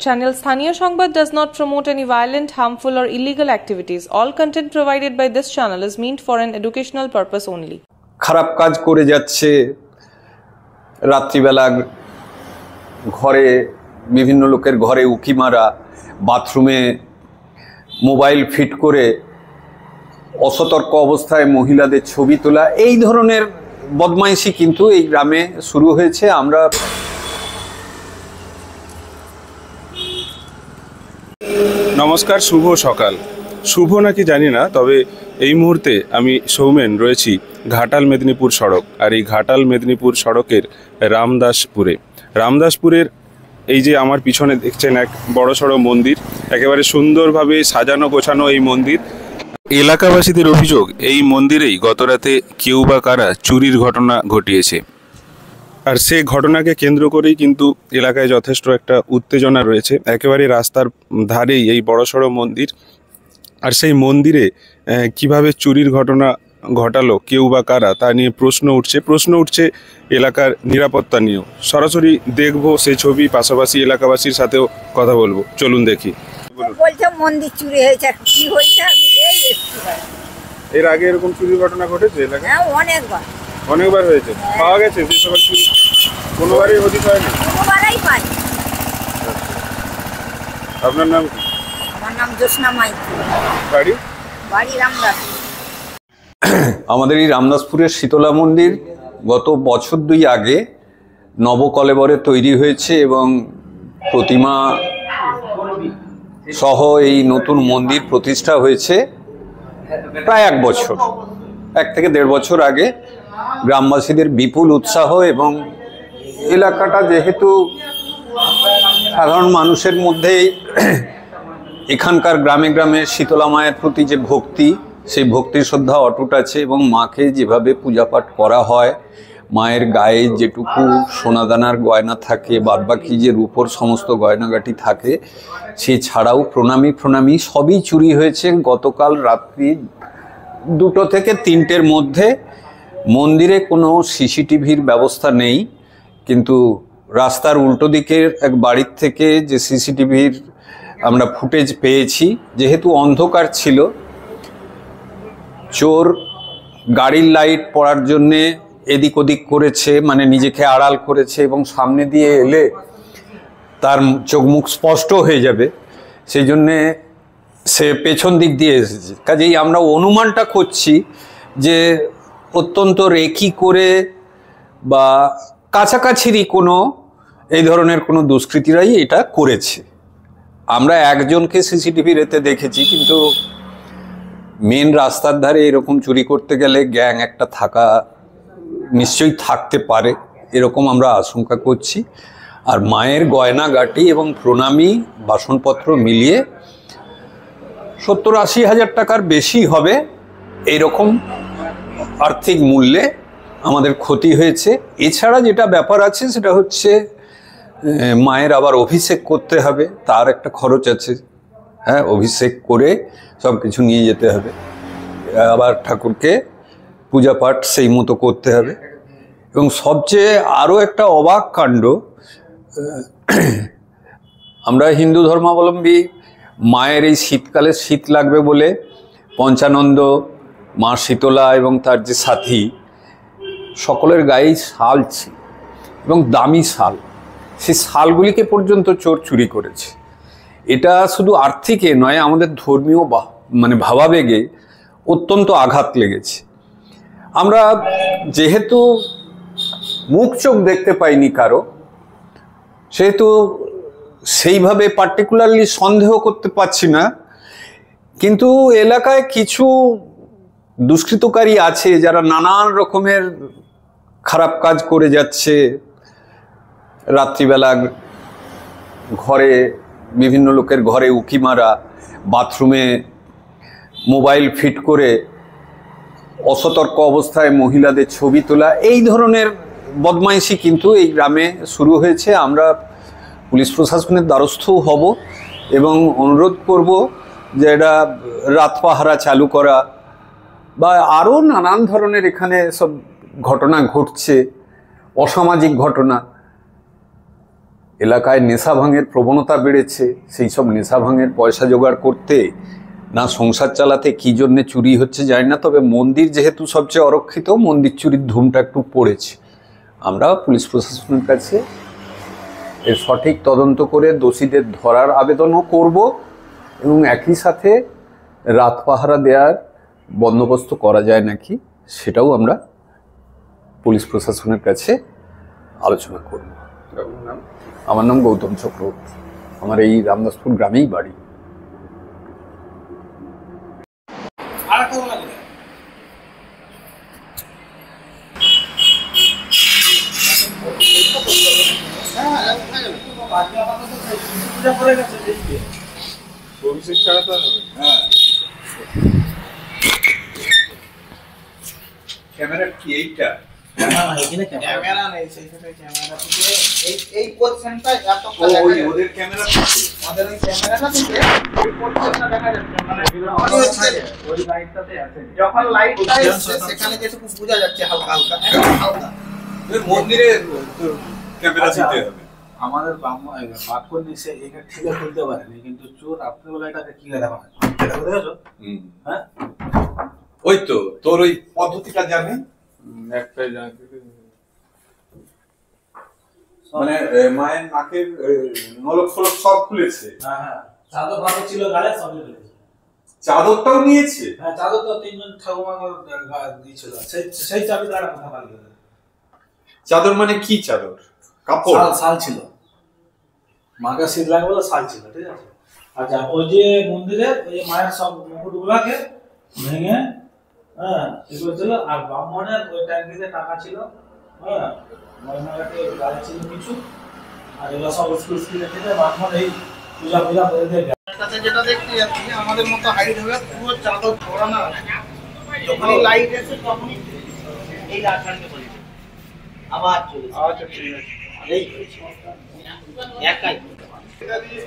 Channel Sthaniya Sangbad does not promote any violent, harmful or illegal activities. All content provided by this channel is meant for an educational purpose only. খারাপ কাজ করে যাচ্ছে, রাত্রিবেলা ঘরে বিভিন্ন লোকের ঘরে উকি মারা, বাথরুমে মোবাইল ফিট করে অসতর্ক অবস্থায় মহিলাদের ছবি তোলা, এই ধরনের বদমাইশি কিন্তু এই গ্রামে শুরু হয়েছে। আমরা নমস্কার, শুভ সকাল। শুভ নাকি জানি না, তবে এই মুহূর্তে আমি সৌমেন রয়েছি ঘাটাল মেদিনীপুর সড়ক। আর এই ঘাটাল মেদিনীপুর সড়কের রামদাসপুরের এই যে আমার পিছনে দেখছেন এক বড় সড়ো মন্দির, একেবারে সুন্দরভাবে সাজানো গোছানো এই মন্দির। এলাকাবাসীদের অভিযোগ, এই মন্দিরেই গতরাতে কেউ বা কারা চুরির ঘটনা ঘটিয়েছে। আর সেই ঘটনাকে কেন্দ্র করেই কিন্তু এলাকায় যথেষ্ট একটা উত্তেজনা রয়েছে। একেবারে রাস্তার ধারেই এই বড়সড় মন্দির, আর সেই মন্দিরে কিভাবে চুরির ঘটনা ঘটালো কেউ বা কারা, তা নিয়ে প্রশ্ন উঠছে এলাকার নিরাপত্তা নিয়েও। সরাসরি দেখবো সেই ছবি, পাশাপাশি এলাকাবাসীর সাথেও কথা বলবো। চলুন দেখি। বলছে মন্দির চুরি হয়েছে, কি হয়েছে আমি এই এসছি। এর আগে এরকম চুরির ঘটনা ঘটেছে এলাকায়? হ্যাঁ, অনেকবার হয়েছে। পাওয়া গেছে সেই সব চুরি? কোনোবারই হদিস হয়নি? কোনোবারই পাই। আপনার নাম কি? আমার নাম জ্যোৎস্না মাইতি। বাড়ি রামদাস। আমাদের এই রামদাসপুরের শীতলা মন্দির গত বছর 2 আগে নবকলেবরে তৈরি হয়েছে এবং প্রতিমা সহ এই নতুন মন্দির প্রতিষ্ঠা হয়েছে প্রায় 1 বছর, 1 থেকে 1.5 বছর আগে। গ্রামবাসীদের বিপুল উৎসাহ এবং এলাকাটা যেহেতু সাধারণ মানুষের মধ্যে এখানকার গ্রামে গ্রামে শীতলা মায়ের প্রতি যে ভক্তি, সেই ভক্তি শ্রদ্ধা অটুট আছে এবং মাকে যেভাবে পূজাপাঠ করা হয়, মায়ের গায়ে যেটুকু সোনাদানার গয়না থাকে, বাদবাকি যে রূপোর সমস্ত গয়নাগাটি থাকে, সে ছাড়াও প্রণামী সবই চুরি হয়েছে। গতকাল রাত্রি 2টো থেকে 3টের মধ্যে মন্দিরে কোনো সিসিটিভির ব্যবস্থা নেই, কিন্তু রাস্তার উল্টো দিকের এক বাড়ির থেকে যে সিসিটিভির আমরা ফুটেজ পেয়েছি, যেহেতু অন্ধকার ছিল, চোর গাড়ির লাইট পড়ার জন্যে এদিক ওদিক করেছে, মানে নিজেকে আড়াল করেছে এবং সামনে দিয়ে এলে তার চোখ মুখ স্পষ্ট হয়ে যাবে, সেই জন্যে সে পেছন দিক দিয়ে এসেছে। কাজেই আমরা অনুমানটা করছি যে অত্যন্ত রেকি করে বা কাছাকাছিরই কোনো এই ধরনের কোনো দুষ্কৃতীরাই এটা করেছে। আমরা একজনকে সিসিটিভির এতে দেখেছি, কিন্তু মেন রাস্তার ধারে এরকম চুরি করতে গেলে গ্যাং একটা নিশ্চয়ই থাকতে পারে, এরকম আমরা আশঙ্কা করছি। আর মায়ের গয়নাগাটি এবং প্রণামী বাসনপত্র মিলিয়ে 70-80 হাজার টাকার বেশি হবে, এইরকম আর্থিক মূল্যে আমাদের ক্ষতি হয়েছে। এছাড়া যেটা ব্যাপার আছে সেটা হচ্ছে মায়ের আবার অভিষেক করতে হবে, তার একটা খরচ আছে। হ্যাঁ, অভিষেক করে সব কিছু নিয়ে যেতে হবে, আবার ঠাকুরকে পূজা পাঠ সেই মতো করতে হবে। এবং সবচেয়ে আরও একটা অবাক কাণ্ড, আমরা হিন্দু ধর্মাবলম্বী, মায়ের এই শীতকালে শীত লাগবে বলে পঞ্চানন্দ, মা শীতলা এবং তার যে সাথী, সকলের গায়েই শাল ছিল এবং দামি শাল। সেই শালগুলিকে পর্যন্ত চোর চুরি করেছে। এটা শুধু আর্থিকে নয়, আমাদের ধর্মীয় ভাবাবেগে অত্যন্ত আঘাত লেগেছে। আমরা যেহেতু মুখ চোখ দেখতে পাইনি কারো, সেহেতু সেইভাবে পার্টিকুলারলি সন্দেহ করতে পারছি না, কিন্তু এলাকায় কিছু দুষ্কৃতকারী আছে যারা নানান রকমের খারাপ কাজ করে যাচ্ছে। রাত্রিবেলা ঘরে বিভিন্ন লোকের ঘরে উকি মারা, বাথরুমে মোবাইল ফিট করে অসতর্ক অবস্থায় মহিলাদের ছবি তোলা, এই ধরনের বদমাইশি কিন্তু এই গ্রামে শুরু হয়েছে। আমরা পুলিশ প্রশাসনের দ্বারস্থ হব এবং অনুরোধ করব যে এটা রাত পাহারা চালু করা বা আরও নানান ধরনের এখানে সব ঘটনা ঘটছে, অসামাজিক ঘটনা, এলাকায় নেশা ভাঙের প্রবণতা বেড়েছে, সেই সব নেশা ভাঙের পয়সা জোগাড় করতে না সংসার চালাতে কী জন্যে চুরি হচ্ছে জানি না, তবে মন্দির যেহেতু সবচেয়ে অরক্ষিত, মন্দির চুরির ধুমটা একটু পড়েছে। আমরা পুলিশ প্রশাসনের কাছে এর সঠিক তদন্ত করে দোষীদের ধরার আবেদনও করব এবং একই সাথে রাত পাহারা দেওয়ার বন্দোবস্ত করা যায় নাকি সেটাও আমরা পুলিশ প্রশাসনের কাছে আলোচনা করব। আমার নাম গৌতম চক্রবর্তী, আমার এই রামদাসপুর গ্রামেই বাড়ি। ক্যামেরা কি এইটা? ক্যামেরা নেই, সেই সাথে ক্যামেরা থেকে এই পজিশনটা এত ওদের ক্যামেরা, আমাদের এই ক্যামেরাটা থেকে এই পজিশনটা দেখা যাচ্ছে, মানে ওই লাইটটাতে আছে, যখন লাইটটা আসছে সেখানে যেটুকু বোঝা যাচ্ছে হালকা হালকা হালকা। মন্দিরে ক্যামেরা দিতে হবে। আমাদের পাটকর নিচে এটা ঠেলে খুলতে পারেনি, কিন্তু চোর রাত্রেবেলা এটাকে কি দেখা হয়, এটা দেখেছো? হ্যাঁ, ওই তো তোর ওই পদ্ধতিটা জানে, একটাই জানতে মানে মায়ের নাকের নলক ফলক সব খুলেছে। হ্যাঁ হ্যাঁ, চাদর ফাদর ছিল গায়ে, সবই ফেলেছে। চাদরটাও নিয়েছে? হ্যাঁ, চাদর তো তিনজন ঠাকুমা দিয়েছিল, সেই চাবি তারা কথা পালি গেল। চাদর মানে কি চাদর? কাপড়? শাল ছিল, মাকে শীত লাগবে বলে শাল ছিল, ঠিক আছে। আচ্ছা, ওই যে মন্দিরে ওই মায়ের সব মুকুটগুলাকে ভেঙে, হ্যাঁ, এগুলো ছিল। আর ব্রাহ্মণের ওই ট্যাঙ্কিতে টাকা ছিল, হ্যাঁ, মহিমাকে গাড়ি ছিল কিছু, আর এগুলো সব স্কুল রেখে দেয়। ব্রাহ্মণ এই পূজা করে দিয়ে তাতে যেটা দেখতে যাচ্ছি আমাদের মতো হাইট হবে, পুরো চাদর ছড়ানো আছে। যখনই লাইট এসে তখনই এই আকারটা করে আবার চলে। আচ্ছা, ঠিক আছে, এই একাই এটা দিয়ে